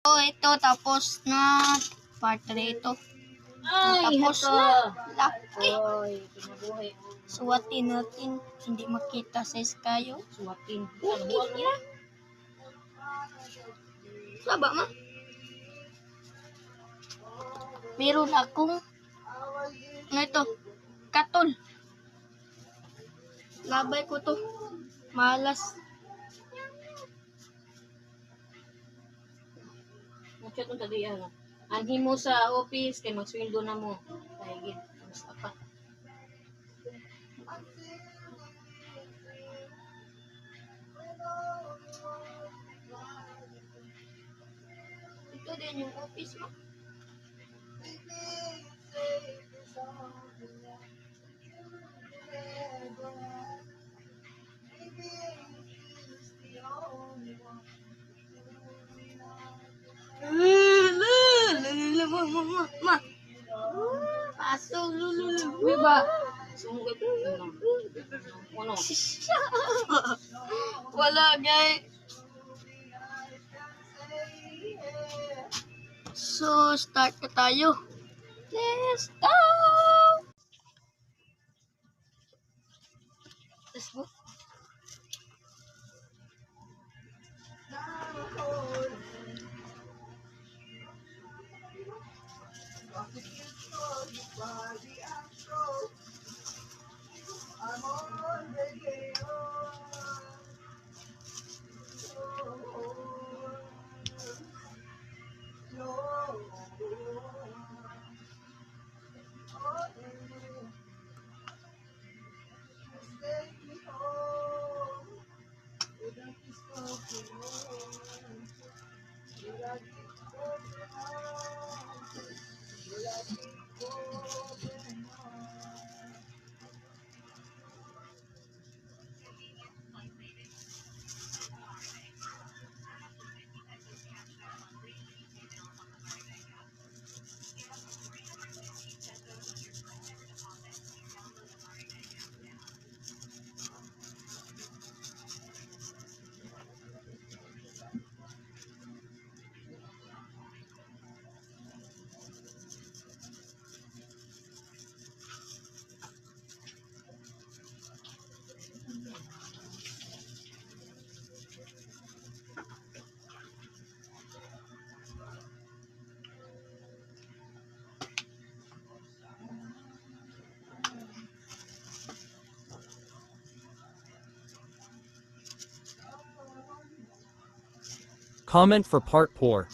Oh, ito tapos na part 3 ito. Ay, Tapos ito. na. Laki. Oy, kinabuhi. Suwatin natin. Hindi makita size kayo. Suwatin. Bukit niya. Saba ma. Meron akong ano ito? Katol. Labay ko to. Malas. Mucho itong tadiyan. Anhin mo sa office, kay magsweldo na mo. Kahigit. Basta pa. Ito din yung office mo. Ma. Pasok. Diba? Sunggot. Ano? Wala guys. So, start na tayo. Let's go! Let's go. Comment for part 4.